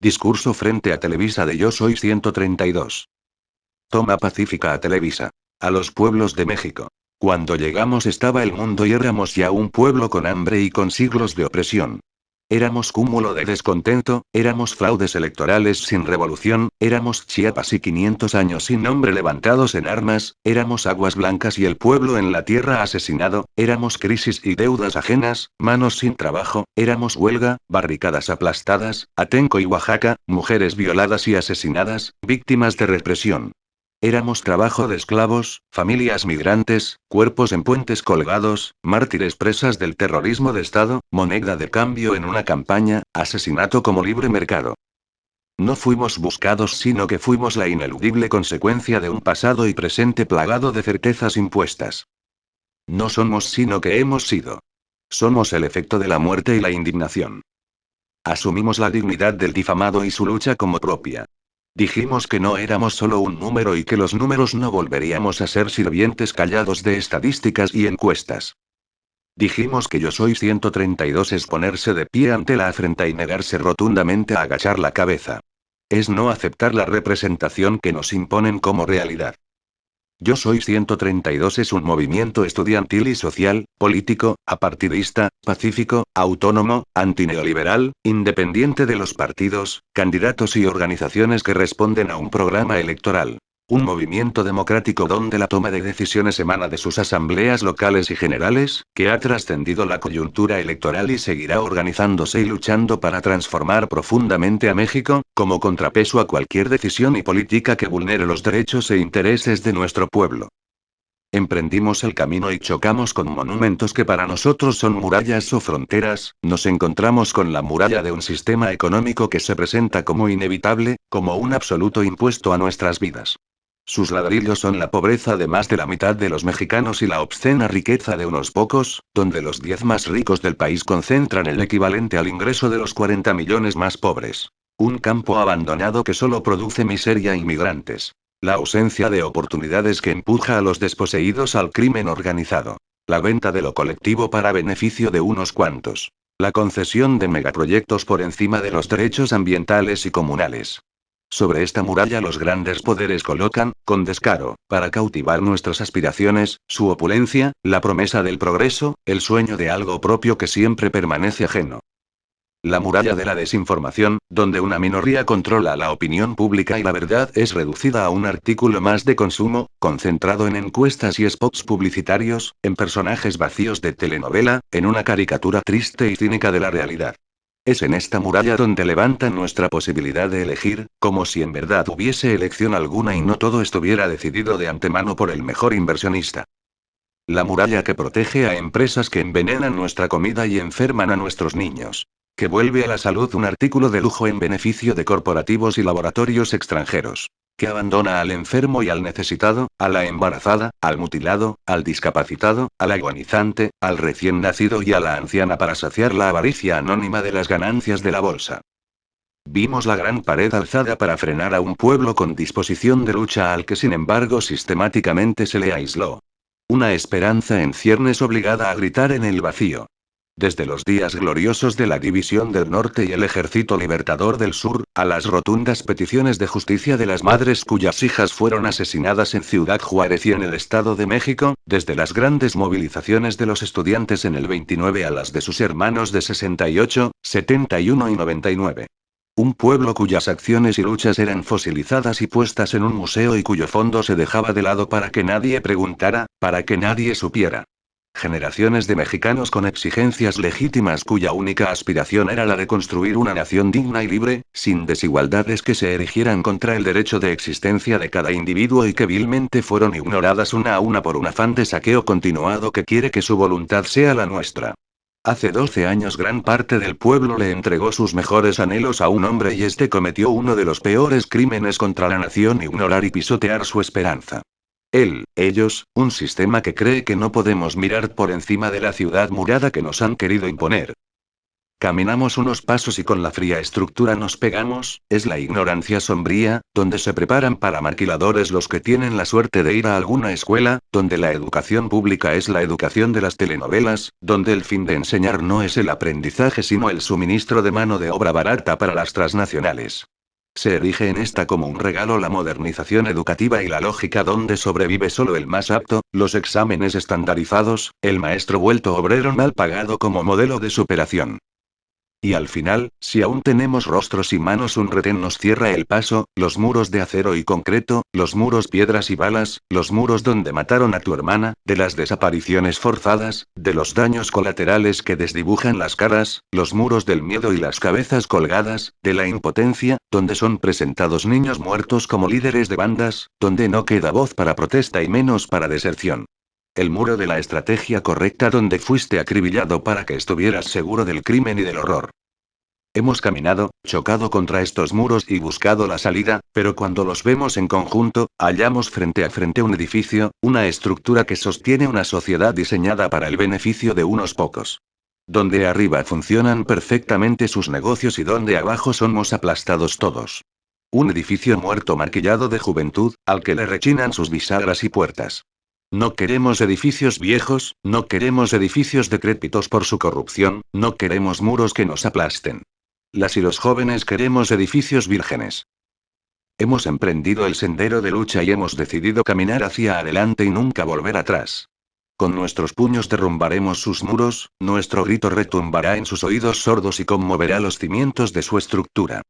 Discurso frente a Televisa de Yo Soy 132. Toma pacífica a Televisa. A los pueblos de México. Cuando llegamos estaba el mundo y éramos ya un pueblo con hambre y con siglos de opresión. Éramos cúmulo de descontento, éramos fraudes electorales sin revolución, éramos Chiapas y 500 años sin hombre levantados en armas, éramos aguas blancas y el pueblo en la tierra asesinado, éramos crisis y deudas ajenas, manos sin trabajo, éramos huelga, barricadas aplastadas, Atenco y Oaxaca, mujeres violadas y asesinadas, víctimas de represión. Éramos trabajo de esclavos, familias migrantes, cuerpos en puentes colgados, mártires presas del terrorismo de Estado, moneda de cambio en una campaña, asesinato como libre mercado. No fuimos buscados, sino que fuimos la ineludible consecuencia de un pasado y presente plagado de certezas impuestas. No somos, sino que hemos sido. Somos el efecto de la muerte y la indignación. Asumimos la dignidad del difamado y su lucha como propia. Dijimos que no éramos solo un número y que los números no volveríamos a ser sirvientes callados de estadísticas y encuestas. Dijimos que Yo Soy 132 es ponerse de pie ante la afrenta y negarse rotundamente a agachar la cabeza. Es no aceptar la representación que nos imponen como realidad. Yo Soy 132 es un movimiento estudiantil y social, político, apartidista, pacífico, autónomo, antineoliberal, independiente de los partidos, candidatos y organizaciones que responden a un programa electoral. Un movimiento democrático donde la toma de decisiones emana de sus asambleas locales y generales, que ha trascendido la coyuntura electoral y seguirá organizándose y luchando para transformar profundamente a México, como contrapeso a cualquier decisión y política que vulnere los derechos e intereses de nuestro pueblo. Emprendimos el camino y chocamos con monumentos que para nosotros son murallas o fronteras, nos encontramos con la muralla de un sistema económico que se presenta como inevitable, como un absoluto impuesto a nuestras vidas. Sus ladrillos son la pobreza de más de la mitad de los mexicanos y la obscena riqueza de unos pocos, donde los 10 más ricos del país concentran el equivalente al ingreso de los 40 millones más pobres. Un campo abandonado que solo produce miseria y migrantes. La ausencia de oportunidades que empuja a los desposeídos al crimen organizado. La venta de lo colectivo para beneficio de unos cuantos. La concesión de megaproyectos por encima de los derechos ambientales y comunales. Sobre esta muralla los grandes poderes colocan, con descaro, para cautivar nuestras aspiraciones, su opulencia, la promesa del progreso, el sueño de algo propio que siempre permanece ajeno. La muralla de la desinformación, donde una minoría controla la opinión pública y la verdad es reducida a un artículo más de consumo, concentrado en encuestas y spots publicitarios, en personajes vacíos de telenovela, en una caricatura triste y cínica de la realidad. Es en esta muralla donde levantan nuestra posibilidad de elegir, como si en verdad hubiese elección alguna y no todo estuviera decidido de antemano por el mejor inversionista. La muralla que protege a empresas que envenenan nuestra comida y enferman a nuestros niños. Que vuelve a la salud un artículo de lujo en beneficio de corporativos y laboratorios extranjeros. Que abandona al enfermo y al necesitado, a la embarazada, al mutilado, al discapacitado, al agonizante, al recién nacido y a la anciana para saciar la avaricia anónima de las ganancias de la bolsa. Vimos la gran pared alzada para frenar a un pueblo con disposición de lucha al que sin embargo sistemáticamente se le aisló. Una esperanza en ciernes obligada a gritar en el vacío. Desde los días gloriosos de la División del Norte y el Ejército Libertador del Sur, a las rotundas peticiones de justicia de las madres cuyas hijas fueron asesinadas en Ciudad Juárez y en el Estado de México, desde las grandes movilizaciones de los estudiantes en el 29 a las de sus hermanos de 68, 71 y 99. Un pueblo cuyas acciones y luchas eran fosilizadas y puestas en un museo y cuyo fondo se dejaba de lado para que nadie preguntara, para que nadie supiera. Generaciones de mexicanos con exigencias legítimas cuya única aspiración era la de construir una nación digna y libre, sin desigualdades que se erigieran contra el derecho de existencia de cada individuo y que vilmente fueron ignoradas una a una por un afán de saqueo continuado que quiere que su voluntad sea la nuestra. Hace 12 años gran parte del pueblo le entregó sus mejores anhelos a un hombre y este cometió uno de los peores crímenes contra la nación: ignorar y pisotear su esperanza. Ellos, un sistema que cree que no podemos mirar por encima de la ciudad murada que nos han querido imponer. Caminamos unos pasos y con la fría estructura nos pegamos, es la ignorancia sombría, donde se preparan para maquiladores los que tienen la suerte de ir a alguna escuela, donde la educación pública es la educación de las telenovelas, donde el fin de enseñar no es el aprendizaje sino el suministro de mano de obra barata para las transnacionales. Se erige en esta como un regalo la modernización educativa y la lógica donde sobrevive solo el más apto, los exámenes estandarizados, el maestro vuelto obrero mal pagado como modelo de superación. Y al final, si aún tenemos rostros y manos, un retén nos cierra el paso, los muros de acero y concreto, los muros piedras y balas, los muros donde mataron a tu hermana, de las desapariciones forzadas, de los daños colaterales que desdibujan las caras, los muros del miedo y las cabezas colgadas, de la impotencia, donde son presentados niños muertos como líderes de bandas, donde no queda voz para protesta y menos para deserción. El muro de la estrategia correcta donde fuiste acribillado para que estuvieras seguro del crimen y del horror. Hemos caminado, chocado contra estos muros y buscado la salida, pero cuando los vemos en conjunto, hallamos frente a frente un edificio, una estructura que sostiene una sociedad diseñada para el beneficio de unos pocos. Donde arriba funcionan perfectamente sus negocios y donde abajo somos aplastados todos. Un edificio muerto maquillado de juventud, al que le rechinan sus bisagras y puertas. No queremos edificios viejos, no queremos edificios decrépitos por su corrupción, no queremos muros que nos aplasten. Las y los jóvenes queremos edificios vírgenes. Hemos emprendido el sendero de lucha y hemos decidido caminar hacia adelante y nunca volver atrás. Con nuestros puños derrumbaremos sus muros, nuestro grito retumbará en sus oídos sordos y conmoverá los cimientos de su estructura.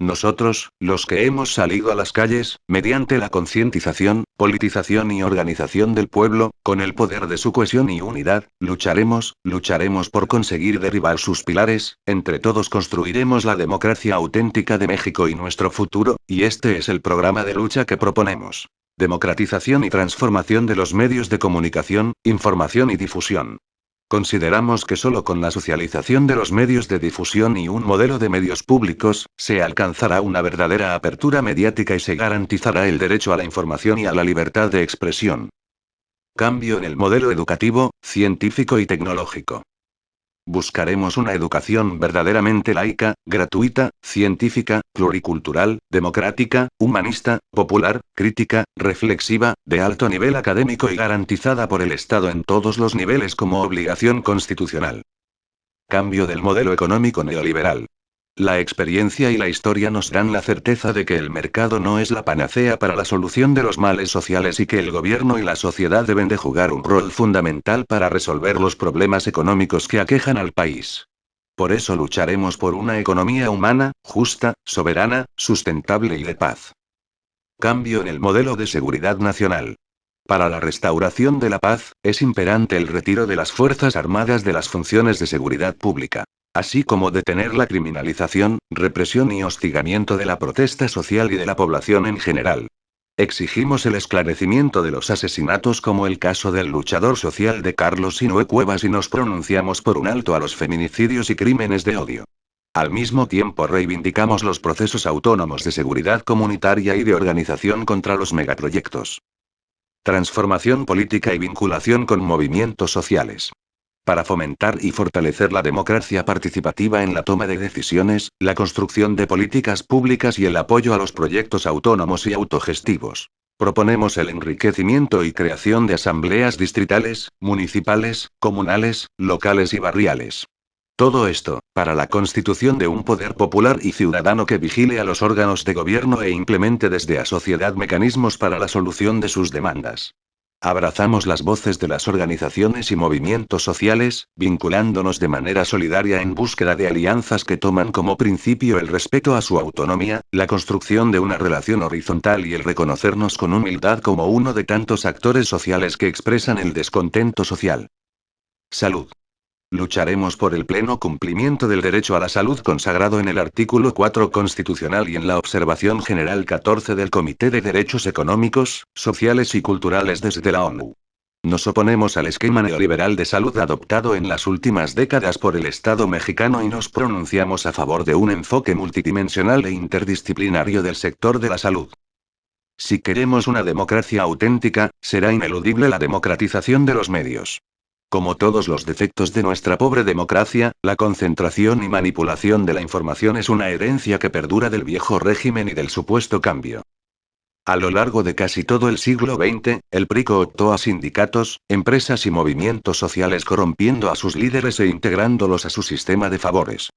Nosotros, los que hemos salido a las calles, mediante la concientización, politización y organización del pueblo, con el poder de su cohesión y unidad, lucharemos por conseguir derribar sus pilares, entre todos construiremos la democracia auténtica de México y nuestro futuro, y este es el programa de lucha que proponemos. Democratización y transformación de los medios de comunicación, información y difusión. Consideramos que solo con la socialización de los medios de difusión y un modelo de medios públicos, se alcanzará una verdadera apertura mediática y se garantizará el derecho a la información y a la libertad de expresión. Cambio en el modelo educativo, científico y tecnológico. Buscaremos una educación verdaderamente laica, gratuita, científica, pluricultural, democrática, humanista, popular, crítica, reflexiva, de alto nivel académico y garantizada por el Estado en todos los niveles como obligación constitucional. Cambio del modelo económico neoliberal. La experiencia y la historia nos dan la certeza de que el mercado no es la panacea para la solución de los males sociales y que el gobierno y la sociedad deben de jugar un rol fundamental para resolver los problemas económicos que aquejan al país. Por eso lucharemos por una economía humana, justa, soberana, sustentable y de paz. Cambio en el modelo de seguridad nacional. Para la restauración de la paz, es imperante el retiro de las Fuerzas Armadas de las funciones de seguridad pública. Así como detener la criminalización, represión y hostigamiento de la protesta social y de la población en general. Exigimos el esclarecimiento de los asesinatos como el caso del luchador social de Carlos Sinue Cuevas y nos pronunciamos por un alto a los feminicidios y crímenes de odio. Al mismo tiempo reivindicamos los procesos autónomos de seguridad comunitaria y de organización contra los megaproyectos. Transformación política y vinculación con movimientos sociales. Para fomentar y fortalecer la democracia participativa en la toma de decisiones, la construcción de políticas públicas y el apoyo a los proyectos autónomos y autogestivos. Proponemos el enriquecimiento y creación de asambleas distritales, municipales, comunales, locales y barriales. Todo esto, para la constitución de un poder popular y ciudadano que vigile a los órganos de gobierno e implemente desde la sociedad mecanismos para la solución de sus demandas. Abrazamos las voces de las organizaciones y movimientos sociales, vinculándonos de manera solidaria en búsqueda de alianzas que toman como principio el respeto a su autonomía, la construcción de una relación horizontal y el reconocernos con humildad como uno de tantos actores sociales que expresan el descontento social. Salud. Lucharemos por el pleno cumplimiento del derecho a la salud consagrado en el artículo 4 constitucional y en la Observación General 14 del Comité de Derechos Económicos, Sociales y Culturales desde la ONU. Nos oponemos al esquema neoliberal de salud adoptado en las últimas décadas por el Estado mexicano y nos pronunciamos a favor de un enfoque multidimensional e interdisciplinario del sector de la salud. Si queremos una democracia auténtica, será ineludible la democratización de los medios. Como todos los defectos de nuestra pobre democracia, la concentración y manipulación de la información es una herencia que perdura del viejo régimen y del supuesto cambio. A lo largo de casi todo el siglo XX, el PRI cooptó a sindicatos, empresas y movimientos sociales corrompiendo a sus líderes e integrándolos a su sistema de favores.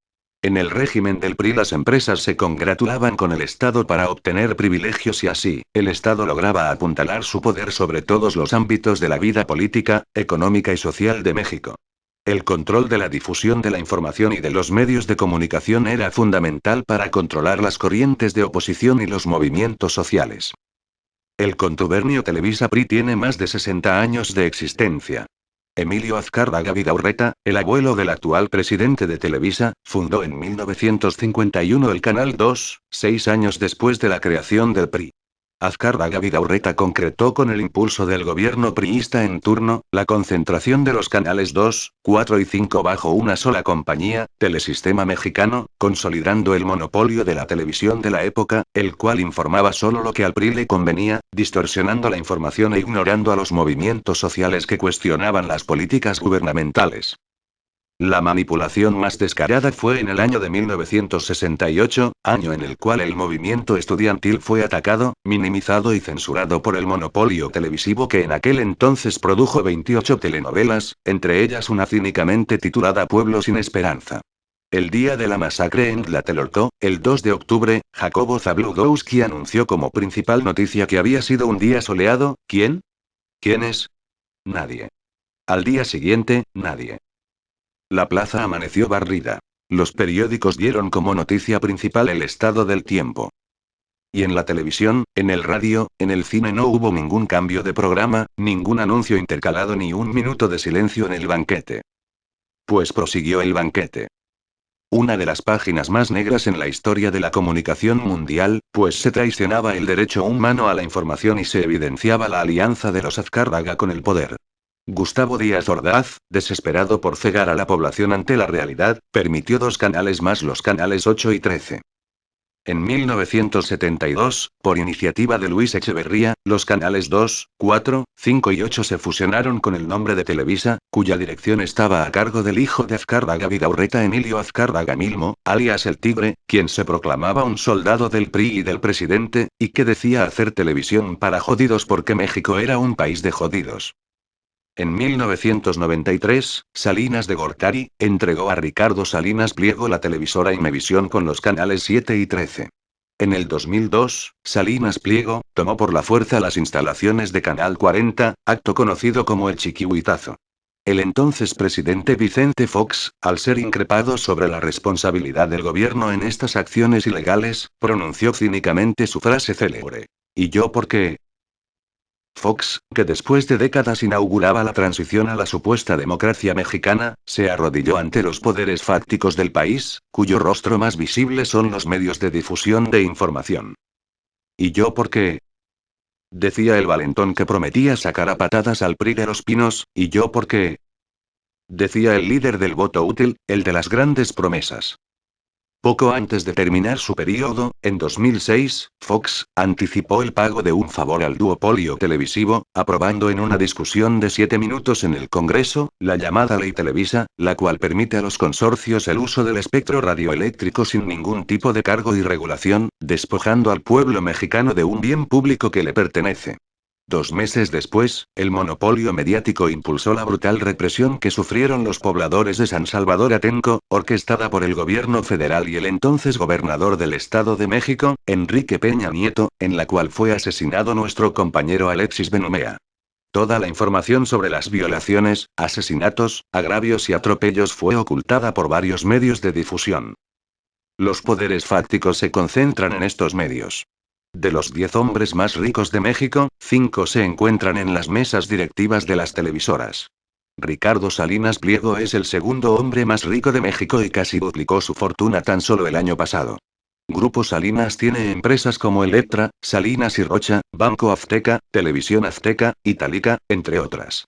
En el régimen del PRI las empresas se congratulaban con el Estado para obtener privilegios y así, el Estado lograba apuntalar su poder sobre todos los ámbitos de la vida política, económica y social de México. El control de la difusión de la información y de los medios de comunicación era fundamental para controlar las corrientes de oposición y los movimientos sociales. El contubernio Televisa-PRI tiene más de 60 años de existencia. Emilio Azcárraga Vidaurreta, el abuelo del actual presidente de Televisa, fundó en 1951 el Canal 2, 6 años después de la creación del PRI. Azcárraga Vidaurreta concretó con el impulso del gobierno priista en turno, la concentración de los canales 2, 4 y 5 bajo una sola compañía, Telesistema Mexicano, consolidando el monopolio de la televisión de la época, el cual informaba solo lo que al PRI le convenía, distorsionando la información e ignorando a los movimientos sociales que cuestionaban las políticas gubernamentales. La manipulación más descarada fue en el año de 1968, año en el cual el movimiento estudiantil fue atacado, minimizado y censurado por el monopolio televisivo que en aquel entonces produjo 28 telenovelas, entre ellas una cínicamente titulada Pueblo sin Esperanza. El día de la masacre en Tlatelolco, el 2 de octubre, Jacobo Zabludowski anunció como principal noticia que había sido un día soleado. ¿Quién? ¿Quién es? Nadie. Al día siguiente, nadie. La plaza amaneció barrida. Los periódicos dieron como noticia principal el estado del tiempo. Y en la televisión, en el radio, en el cine no hubo ningún cambio de programa, ningún anuncio intercalado ni un minuto de silencio en el banquete. Pues prosiguió el banquete. Una de las páginas más negras en la historia de la comunicación mundial, pues se traicionaba el derecho humano a la información y se evidenciaba la alianza de los Azcárraga con el poder. Gustavo Díaz Ordaz, desesperado por cegar a la población ante la realidad, permitió 2 canales más, los canales 8 y 13. En 1972, por iniciativa de Luis Echeverría, los canales 2, 4, 5 y 8 se fusionaron con el nombre de Televisa, cuya dirección estaba a cargo del hijo de Azcárraga Vidaurreta, Emilio Azcárraga Milmo, alias El Tigre, quien se proclamaba un soldado del PRI y del presidente, y que decía hacer televisión para jodidos porque México era un país de jodidos. En 1993, Salinas de Gortari entregó a Ricardo Salinas Pliego la televisora Imevisión con los canales 7 y 13. En el 2002, Salinas Pliego tomó por la fuerza las instalaciones de Canal 40, acto conocido como el Chiquihuitazo. El entonces presidente Vicente Fox, al ser increpado sobre la responsabilidad del gobierno en estas acciones ilegales, pronunció cínicamente su frase célebre: ¿y yo por qué? Fox, que después de décadas inauguraba la transición a la supuesta democracia mexicana, se arrodilló ante los poderes fácticos del país, cuyo rostro más visible son los medios de difusión de información. ¿Y yo por qué? Decía el valentón que prometía sacar a patadas al PRI de los Pinos. ¿Y yo por qué? Decía el líder del voto útil, el de las grandes promesas. Poco antes de terminar su periodo, en 2006, Fox anticipó el pago de un favor al duopolio televisivo, aprobando en una discusión de 7 minutos en el Congreso, la llamada Ley Televisa, la cual permite a los consorcios el uso del espectro radioeléctrico sin ningún tipo de cargo y regulación, despojando al pueblo mexicano de un bien público que le pertenece. 2 meses después, el monopolio mediático impulsó la brutal represión que sufrieron los pobladores de San Salvador Atenco, orquestada por el gobierno federal y el entonces gobernador del Estado de México, Enrique Peña Nieto, en la cual fue asesinado nuestro compañero Alexis Benumea. Toda la información sobre las violaciones, asesinatos, agravios y atropellos fue ocultada por varios medios de difusión. Los poderes fácticos se concentran en estos medios. De los 10 hombres más ricos de México, 5 se encuentran en las mesas directivas de las televisoras. Ricardo Salinas Pliego es el segundo hombre más rico de México y casi duplicó su fortuna tan solo el año pasado. Grupo Salinas tiene empresas como Electra, Salinas y Rocha, Banco Azteca, Televisión Azteca, Itálica, entre otras.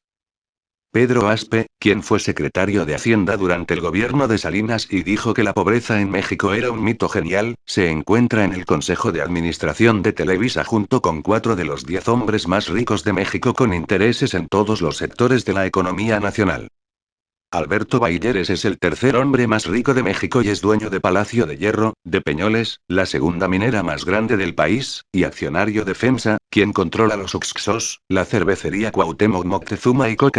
Pedro Aspe, quien fue secretario de Hacienda durante el gobierno de Salinas y dijo que la pobreza en México era un mito genial, se encuentra en el Consejo de Administración de Televisa junto con 4 de los 10 hombres más ricos de México con intereses en todos los sectores de la economía nacional. Alberto Baileres es el tercer hombre más rico de México y es dueño de Palacio de Hierro, de Peñoles, la segunda minera más grande del país, y accionario de FEMSA, quien controla los Oxxos, la cervecería Cuauhtémoc Moctezuma y Coca.